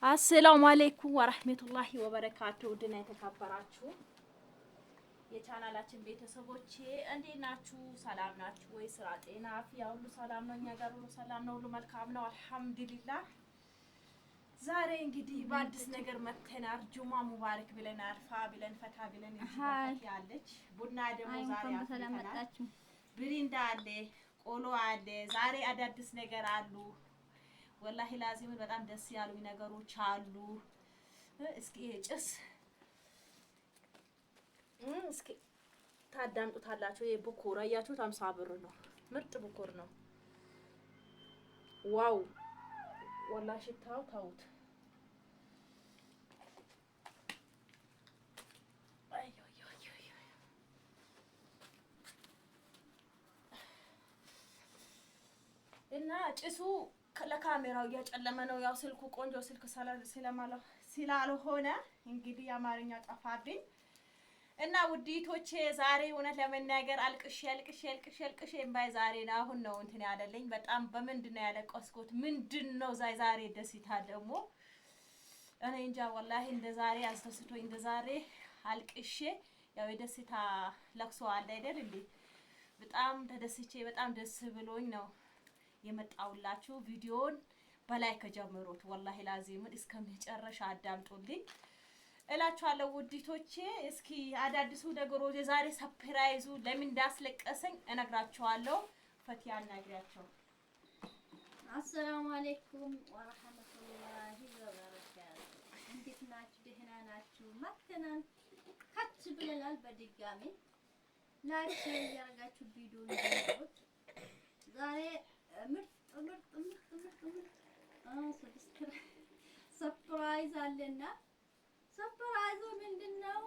አሰላሙ አለይኩም ወራህመቱላሂ ወበረካቱ። ድና የተከበራችሁ የቻናላችን ቤተሰቦቼ እንዴት ናችሁ? ሰላም ናችሁ ወይ? ስራ፣ ጤና፣ አፍያ ሁሉ ሰላም ነው? እኛ ጋር ሁሉ ሰላም ነው፣ ሁሉ መልካም ነው፣ አልሐምዱሊላህ። ዛሬ እንግዲህ በአዲስ ነገር መተናል። ጁማ ሙባረክ ብለናል፣ ብለን ፈታ ብለን ያለች ቡና ደግሞ ዛሬ አፍልተናል። ብሪንዳ አለ፣ ቆሎ አለ። ዛሬ አዳዲስ ነገር አሉ። ወላሂ ላዚም በጣም ደስ ያሉኝ ነገሮች አሉ። እስኪ ጭስ እስኪ ታዳምጡታላችሁ። ይሄ ቡኩር አያችሁት? 50 ብር ነው። ምርጥ ቡኩር ነው። ዋው ወላሂ ሽታው ታውት እና ጭሱ ለካሜራው እያጨለመ ነው። ያው ስልኩ ቆንጆ ስልክ ስላልሆነ እንግዲህ የአማርኛ ጠፋብኝ። እና ውዲቶቼ ዛሬ እውነት ለመናገር አልቅሼ እምባይ ዛሬ ነው አሁን ነው እንትን ያለልኝ። በጣም በምንድን ነው ያለቀስኩት? ምንድን ነው ዛሬ ደስታ ደግሞ እኔ እንጃ ወላሂ እንደ ዛሬ አስደስቶኝ እንደ ዛሬ አልቅሼ ያው የደስታ ለቅሶ አለ አይደል እንዴ? በጣም ተደስቼ በጣም ደስ ብሎኝ ነው የመጣውላችሁ። ቪዲዮን በላይ ከጀመሩት ወላሂ ላዚምን እስከ መጨረሻ አዳምጡልኝ እላችኋለሁ ውዲቶቼ። እስኪ አዳዲሱ ነገሮች የዛሬ ሰርፕራይዙ ለምን እንዳስለቀሰኝ እነግራችኋለሁ። ፈቲያ አናግሪያቸው። አሰላሙ አለይኩም ወራህመቱላሂ ወበረካቱ። እንዴት ናችሁ? ደህና ናችሁ? መተናል ከች ብለናል በድጋሚ ላይክ ያደርጋችሁ ቪዲዮ እንደምትሉት ዛሬ ምርጥ ሰርፕራይዝ አለና ሰርፕራይዙ ምንድነው?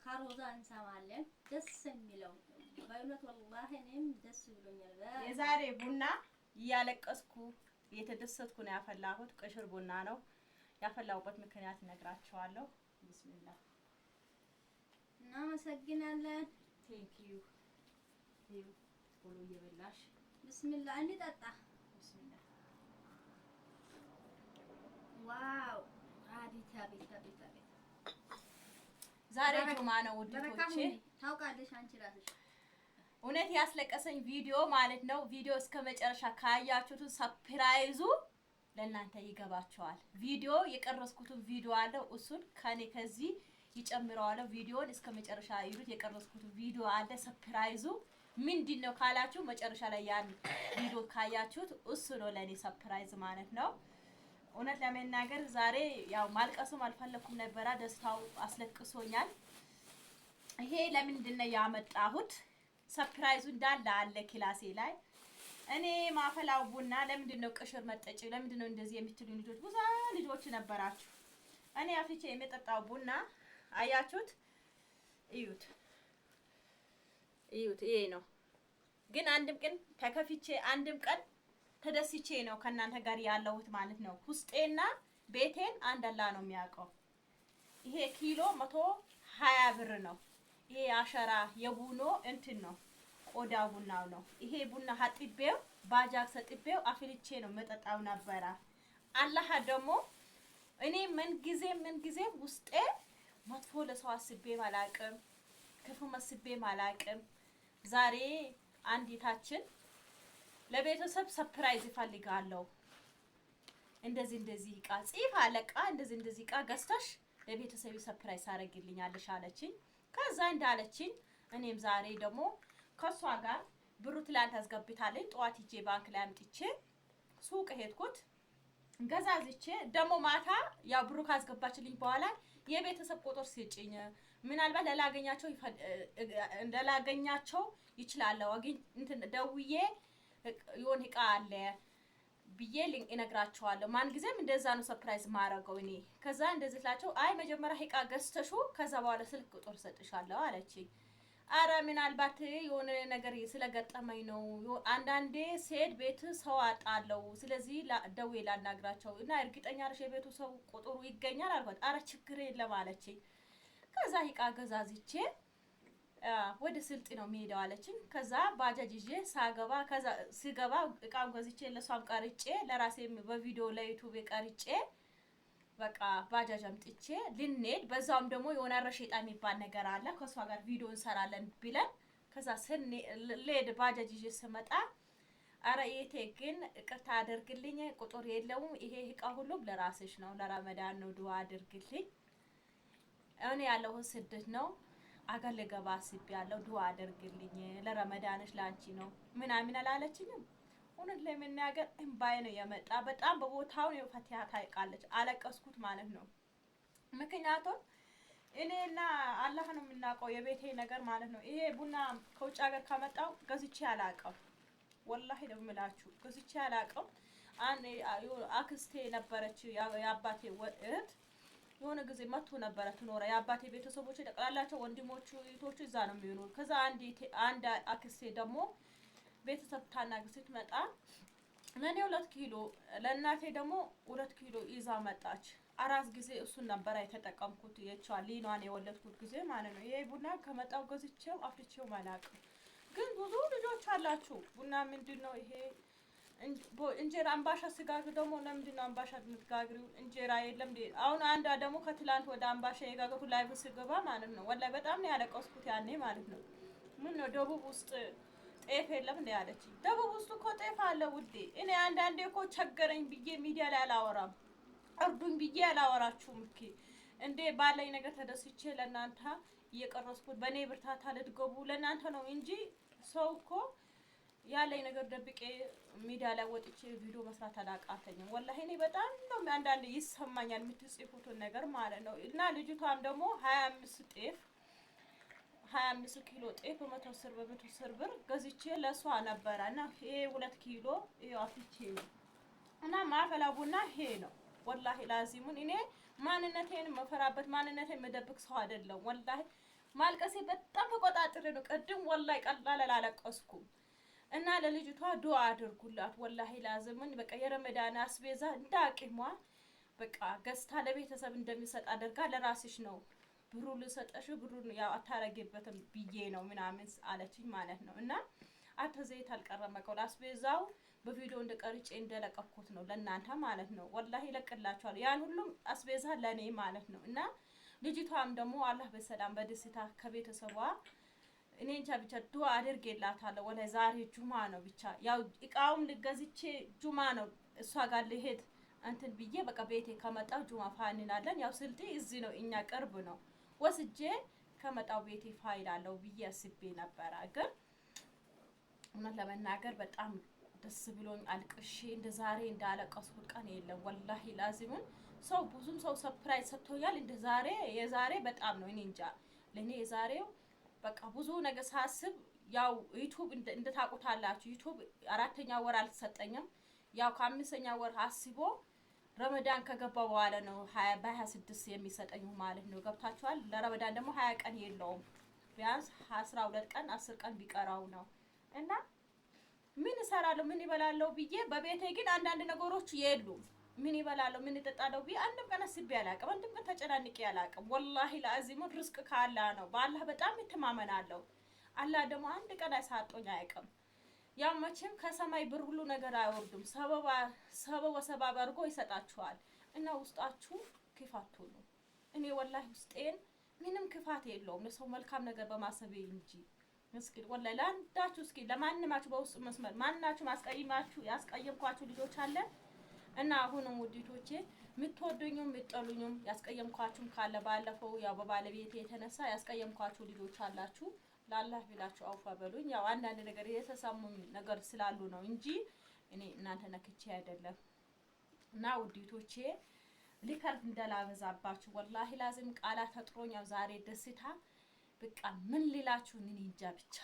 ካሮዛ እንሰማለን። ደስ የሚለው በእውነት ወላሂ እኔም ደስ ብሎኛል። የዛሬ ቡና እያለቀስኩ እየተደሰትኩ ነው ያፈላሁት። ቅሽር ቡና ነው ያፈላሁበት ምክንያት እነግራችኋለሁ። ቢስሚላህ እናመሰግናለን። ቴንክ ዩ ቆሎ እየበላሽ ቢስሚላህ እንጠጣ። ቢስሚላህ ዋው አዲታ ቤታ ዛሬ ጁማ ነው ውድቶቼ። ታውቃለሽ አንቺ ራስሽ እውነት ያስለቀሰኝ ቪዲዮ ማለት ነው። ቪዲዮ እስከ መጨረሻ ካያችሁት ሰርፕራይዙ ለእናንተ ይገባችኋል። ቪዲዮ የቀረስኩትን ቪዲዮ አለው እሱን ከዚህ ይጨምረዋለሁ። ቪዲዮን እስከ መጨረሻ ይሉት የቀረስኩትን ቪዲዮ አለ። ሰርፕራይዙ ምንድነው ካላችሁ መጨረሻ ላይ ያን ቪዲዮ ካያችሁት እሱ ነው ለኔ ሰርፕራይዝ ማለት ነው። እውነት ለመናገር ዛሬ ያው ማልቀስም አልፈለኩም ነበር። ደስታው አስለቅሶኛል። ይሄ ለምንድነው ያመጣሁት? ሰርፕራይዙ እንዳለ አለ ክላሴ ላይ እኔ ማፈላው ቡና ለምንድነው ቅሽር መጠጪ ለምንድነው እንደዚህ የምትሉ ልጆች ብዙ ልጆች ነበራችሁ። እኔ አፍቼ የምጠጣው ቡና አያችሁት? እዩት ይሄ ነው። ግን አንድም ቀን ተከፍቼ አንድም ቀን ተደስቼ ነው ከናንተ ጋር ያለሁት ማለት ነው። ውስጤና ቤቴን አንድ አላህ ነው የሚያውቀው። ይሄ ኪሎ 120 ብር ነው። ይሄ አሸራ የቡኖ እንትን ነው ቆዳ ቡናው ነው። ይሄ ቡና ሀጥቤው ባጃክ ሰጥቤው አፍልቼ ነው መጠጣው ነበረ። አላህ ደግሞ እኔ ምን ጊዜ ውስጤ መጥፎ ለሰው አስቤ ማላቅም ክፉ መስቤ ማላቅም። ዛሬ አንዲታችን ለቤተሰብ ሰርፕራይዝ ይፈልጋለሁ እንደዚህ እቃ ጽፍ አለቃ እንደዚህ እቃ ገዝተሽ ለቤተሰብ ሰርፕራይዝ አረግልኛለሽ አለችኝ። ከዛ እንዳለችኝ እኔም ዛሬ ደግሞ ከሷ ጋር ብሩ ትላንት አስገብታለኝ። ጧት ሂጄ ባንክ ላይ አምጥቼ ሱቅ ሄድኩት ገዛዝቼ ደግሞ ማታ ያው ብሩ ካስገባችልኝ በኋላ የቤተሰብ ቁጥር ሲጭኝ ምናልባት ላገኛቸው ይችላልው አግኝ እንትን ደውዬ የሆነ እቃ አለ ብዬ እነግራቸዋለሁ። ማን ጊዜም እንደዛ ነው ሰርፕራይዝ ማረገው እኔ። ከዛ እንደዚህ ስላቸው አይ መጀመሪያ እቃ ገዝተሹ ከዛ በኋላ ስልክ ቁጥር ሰጥሻለሁ አለችኝ። አረ ምናልባት የሆነ ነገር ስለገጠመኝ ነው። አንዳንዴ ሴት ቤት ሰው አጣለው ስለዚህ ደውዬ ላናግራቸው እና እርግጠኛ ነሽ የቤቱ ሰው ቁጥሩ ይገኛል አልኳት። አረ ችግር የለም አለችኝ። ከዛ እቃ ገዛዝቼ ወደ ስልጤ ነው የምሄደው አለችኝ። ከዛ ባጃጅ ይዤ ሳገባ ከዛ ሲገባ እቃም ገዝቼ ለሷም ቀርጬ ለራሴም በቪዲዮ ለዩቲዩብ ቀርጬ በቃ ባጃጅ አምጥቼ ልንሄድ በዛውም ደግሞ የሆነ ረሸጣ የሚባል ነገር አለ ከሷ ጋር ቪዲዮ እንሰራለን ብለን ከዛ ለሄድ ባጃጅ ይዤ ስመጣ አረ እቴ ግን ይቅርታ አድርግልኝ ቁጥር የለውም ይሄ እቃ ሁሉ ለራስሽ ነው ለረመዳን ነው ዱአ አድርግልኝ እኔ ያለው ስደት ነው አገር ልገባ አስቤያለሁ ዱአ አድርግልኝ ለረመዳንሽ ላንቺ ነው ምናምን አላለችኝም። እውነት ለመናገር እንባዬ ነው የመጣ በጣም በቦታው ነው ፈቲያ ታይቃለች አለቀስኩት ማለት ነው። ምክንያቱም እኔና አላህ ነው የምናውቀው የቤቴ ነገር ማለት ነው። ይሄ ቡና ከውጭ ሀገር ከመጣው ገዝቼ አላውቅም ወላሂ ነው የምላችሁ ገዝቼ አላውቅም። አክስቴ ነበረች የአባቴ እህት የሆነ ጊዜ መጥቶ ነበረ ትኖራ የአባቴ ቤተሰቦች ጠቅላላቸው ወንድሞቹ እህቶቹ እዛ ነው የሚኖሩ። ከዛ አንድ አክስቴ ደግሞ ቤተሰብ ታናግ ስትመጣ ለኔ 2 ኪሎ ለእናቴ ደግሞ 2 ኪሎ ይዛ መጣች። አራስ ጊዜ እሱን ነበር የተጠቀምኩት የቻሊኗን የወለድኩት ጊዜ ማለት ነው። ይሄ ቡና ከመጣው ገዝቼው አፍልቼው አላውቅም። ግን ብዙ ልጆች አላችሁ ቡና ምንድነው ይሄ እንጀራ አምባሻ ስጋግሩ ደግሞ ለምንድነው አምባሻ የምትጋግሪው እንጀራ የለም እንዴ? አሁን አንዷ ደግሞ ከትላንት ወደ አምባሻ የጋገርኩ ላይቭ ስገባ ማለት ነው ወላሂ በጣም ነው ያለቀስኩት ያኔ ማለት ነው። ምን ነው ደቡብ ውስጥ ጤፍ የለም እንዴ አለች። ደቡብ ውስጥ እኮ ጤፍ አለ ውዴ። እኔ አንዳንዴ እኮ ቸገረኝ ብዬ ሚዲያ ላይ አላወራም እርዱኝ ብዬ አላወራችሁም እኮ እንዴ ባለኝ ነገር ተደስቼ ለእናንተ እየቀረስኩት በኔ ብርታታ ልትገቡ ለእናንተ ነው እንጂ ሰው እኮ ያለኝ ነገር ደብቄ ሚዲያ ላይ ወጥቼ ቪዲዮ መስራት አላቃተኝም ወላሂ። እኔ በጣም ነው አንዳንዴ ይሰማኛል የምትጽፉትን ነገር ማለት ነው። እና ልጅቷም ደግሞ 25 ኪሎ ጤፍ በ110 ብር ገዝቼ ለሷ ነበረ እና ይሄ 2 ኪሎ ይሄው አፍቼ እና ማፈላ ቡና ይሄ ነው ወላሂ ላዚሙን። እኔ ማንነቴን መፈራበት ማንነቴን መደብቅ ሰው አይደለም ወላሂ። ማልቀሴ በጣም ተቆጣጥሬ ነው ቅድም ወላሂ ቀላል አላለቀስኩም። እና ለልጅቷ ዱአ አድርጉላት ወላሂ ላዚሙን። በቃ የረመዳን አስቤዛ እንዳቂሟ በቃ ገዝታ ለቤተሰብ እንደሚሰጥ አድርጋ ለራስሽ ነው ብሩ ልሰጠሽ ብሩን ያው አታረጊበትም ብዬ ነው ምናምን አለችኝ ማለት ነው። እና አተዘይት አልቀረመቀው አስቤዛው በቪዲዮ እንደቀርጬ እንደለቀኩት ነው ለእናንተ ማለት ነው ወላሂ ይለቅላችኋል ያን ሁሉም አስቤዛ ለኔ ማለት ነው። እና ልጅቷም ደግሞ አላህ በሰላም በደስታ ከቤተሰቧ እኔ እንጃ ብቻ ዱአ አድርጌላታለሁ ወላሂ። ዛሬ ጁማ ነው ብቻ ያው እቃውም ልገዝቼ ጁማ ነው እሷ ጋር ልሄድ እንትን ብዬ በቃ ቤቴ ከመጣው ጁማ ፋንናለን ያው ስልጤ እዚህ ነው እኛ ቅርብ ነው ወስጄ ከመጣው ቤቴ ፋይላለሁ ብዬ አስቤ ነበር። ግን እውነት ለመናገር በጣም ደስ ብሎኝ አልቅሼ እንደ ዛሬ እንዳለቀስኩት ቀን የለም ወላሂ ላዚሙን። ሰው ብዙም ሰው ሰርፕራይዝ ሰጥቶኛል እንደ ዛሬ የዛሬ በጣም ነው እኔ እንጃ ለኔ የዛሬው በቃ ብዙ ነገር ሳስብ ያው ዩቲዩብ እንደታቁታላችሁ ዩቲዩብ 4ኛ ወር አልተሰጠኝም ያው ከ5ኛ ወር አስቦ ረመዳን ከገባ በኋላ ነው 26 የሚሰጠኝ ማለት ነው ገብታችኋል። ለረመዳን ደግሞ 20 ቀን የለውም ቢያንስ 12 ቀን 10 ቀን ቢቀራው ነው። እና ምን እሰራለሁ ምን ይበላለሁ ብዬ በቤቴ ግን አንዳንድ ነገሮች የሉም ምን ይበላለሁ ምን ይጠጣለሁ ብዬ አንድም ቀን አስቤ አላውቅም አንድም ቀን ተጨናንቄ አላውቅም ወላሂ ለአዚሙ። ርዝቅ ካላህ ነው በአላህ በጣም እተማመናለሁ። አላህ ደግሞ አንድ ቀን አሳጦኝ አያውቅም። ያው መቼም ከሰማይ ብር ሁሉ ነገር አይወርድም ሰበብ አድርጎ ይሰጣችኋል። እና ውስጣችሁ ክፋት ነው። እኔ ወላሂ ውስጤን ምንም ክፋት የለውም ለሰው መልካም ነገር በማሰብ እንጂ እስኪ ወላሂ ለአንዳችሁ እስኪ ለማንማችሁ በውስጥ መስመር ማንናችሁ ያስቀየምኳችሁ ልጆች አለ እና አሁንም ውዲቶቼ የምትወዱኝም የምትጠሉኝም ያስቀየምኳችሁም ካለ ባለፈው ያው በባለቤቴ የተነሳ ያስቀየምኳችሁ ልጆች አላችሁ ለአላህ ብላችሁ አውፋ በሉኝ። ያው አንዳንድ ነገር የተሰሙኝ ነገር ስላሉ ነው እንጂ እኔ እናንተ ነክቼ አይደለም። እና ውዲቶቼ ሊከርድ እንደላበዛባችሁ ወላሂ ላዚም ቃላት ተጥሮኛው ዛሬ ደስታ በቃ ምን ሊላችሁ እኔ እንጃ ብቻ።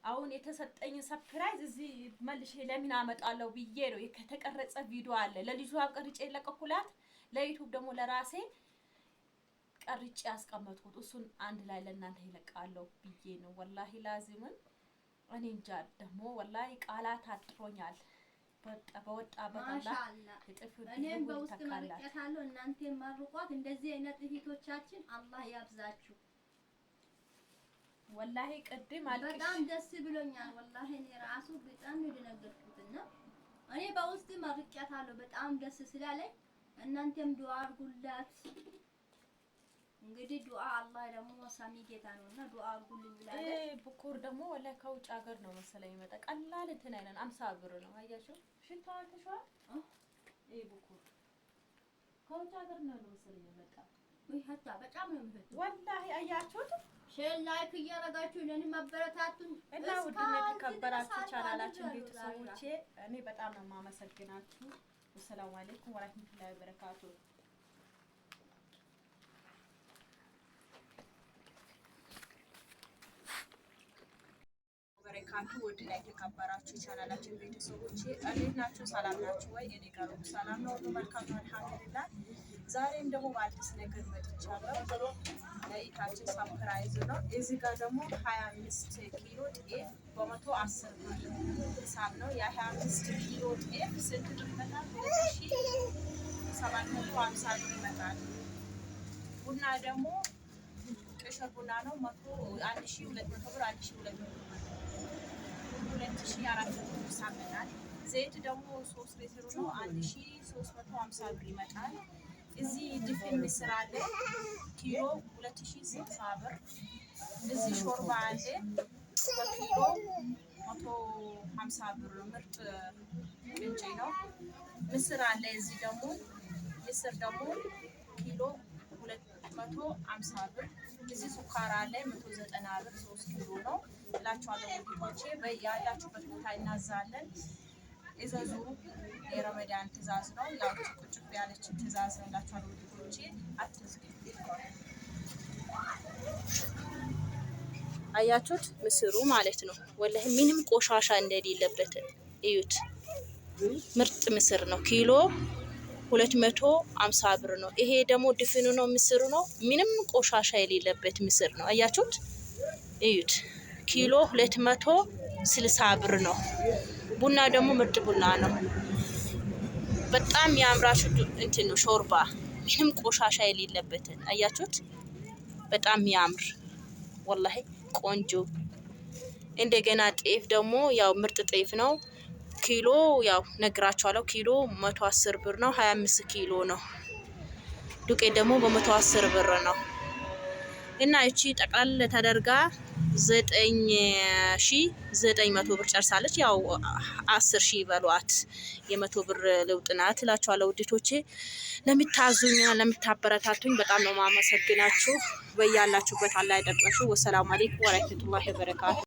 አሁን የተሰጠኝ ሰርፕራይዝ እዚህ መልሼ ለምን አመጣለሁ ብዬ ነው የተቀረጸ ቪዲዮ አለ ለልጇ ቀርጬ ለቀኩላት ለዩቲዩብ ደግሞ ለራሴ ቀርጬ ያስቀመጥኩት እሱን አንድ ላይ ለእናንተ ይለቃለሁ ብዬ ነው ወላሂ ላዚምን። እኔ እንጃ ደግሞ ወላሂ ቃላት አጥሮኛል በወጣ ማሻአላህ። እኔም በውስጥ መርቄታለሁ እናንተም ማርቋት እንደዚህ አይነት እህቶቻችን አላህ ያብዛችሁ ወላሂ ቅድም አልቅሽ በጣም ደስ ብሎኛል። ወላሂ እኔ ራሱ በጣም የደነገጥኩትና እኔ በውስጥ መርቂያታለሁ በጣም ደስ ስላለኝ እናንተም ዱአ አድርጉላት። እንግዲህ ዱአ አላህ ደግሞ ሰሚ ጌታ ነውና ዱአ አድርጉልኝ ብላለች። ብኩር ደግሞ ወላሂ ከውጭ ሀገር ነው መሰለኝ መጣ ቀላል እንትን አይደለም 50 ብር ነው። አያችሁ ሽታው ተሻል ብኩር ከውጭ ሀገር ነው መሰለኝ መጣ። ወይ ሀታ በጣም ነው የሚፈቱ ወላሂ አያችሁት። ሼር ላይክ እያደረጋችሁ ለኔ ማበረታቱን እና ውድና የተከበራችሁ ቻናላችን ቤተሰቦቼ እኔ በጣም ነው የማመሰግናችሁ። ሰላም አለይኩም ወራህመቱላሂ ወበረካቱ። በረካቱ ውድና የተከበራችሁ ቻናላችን ቤተሰቦቼ እንዴት ናችሁ? ሰላም ናችሁ ወይ? እኔ ጋር ሰላም ነው፣ ሁሉ መልካም ነው አልሐምዱሊላህ። ዛሬም ደግሞ በአዲስ ነገር መጥቻለሁ። ለኢታችን ሳፕራይዝ ነው። እዚህ ጋር ደግሞ 25 ኪሎ ጤፍ በ110 ብር ሂሳብ ነው። የ25 ኪሎ ጤፍ ስንት ብር ይመጣል? 2750 ብር ይመጣል። ቡና ደግሞ ቅሽር ቡና ነው 1200 ብር 1200 ብር 2400 ብር ሂሳብ ይመጣል። ዘይት ደግሞ 3 ሊትር ነው 1350 ብር ይመጣል። እዚህ ድፍን ምስር አለ ኪሎ 2060 ብር። እዚህ ሾርባ አለ በኪሎ 150 ብር ምርጥ ቅንጬ ነው። ምስር አለ እዚህ ደግሞ ምስር ደግሞ ኪሎ 250 ብር። እዚህ ሱካር አለ 190 ብር 3 ኪሎ ነው እላችኋለሁ። ውዶቼ በያላችሁበት ቦታ እናዛለን። እዘዙ። የረመዳን ትእዛዝ ነው። ያው ቁጭ ያለች ትእዛዝ ነው እላችኋለሁ ውዶቼ። አትዝጉ። አያችሁት ምስሩ ማለት ነው። ወላሂ ምንም ቆሻሻ እንደሌለበት እዩት። ምርጥ ምስር ነው። ኪሎ 250 ብር ነው። ይሄ ደግሞ ድፍኑ ነው ምስሩ ነው። ምንም ቆሻሻ የሌለበት ምስር ነው። አያችሁት እዩት። ኪሎ 260 ብር ነው። ቡና ደግሞ ምርጥ ቡና ነው። በጣም ያምራችሁ እንትን ነው ሾርባ ምንም ቆሻሻ የሌለበት አያችሁት። በጣም ያምር ወላሂ ቆንጆ። እንደገና ጤፍ ደግሞ ያው ምርጥ ጤፍ ነው። ኪሎ ያው ነግራችኋለሁ ኪሎ 110 ብር ነው። 25 ኪሎ ነው። ዱቄት ደግሞ በ110 ብር ነው። እና እቺ ጠቅላላ ተደርጋ 9900 ብር ጨርሳለች። ያው 10,000 በሏት የ100 ብር ለውጥ ናት እላችኋለሁ ውድቶቼ። ለምታዙኝና ለምታበረታቱኝ በጣም ነው ማመሰግናችሁ። በያላችሁበት አላህ ይጠብቃችሁ። ወሰላሙ አለይኩም ወራህመቱላሂ ወበረካቱ።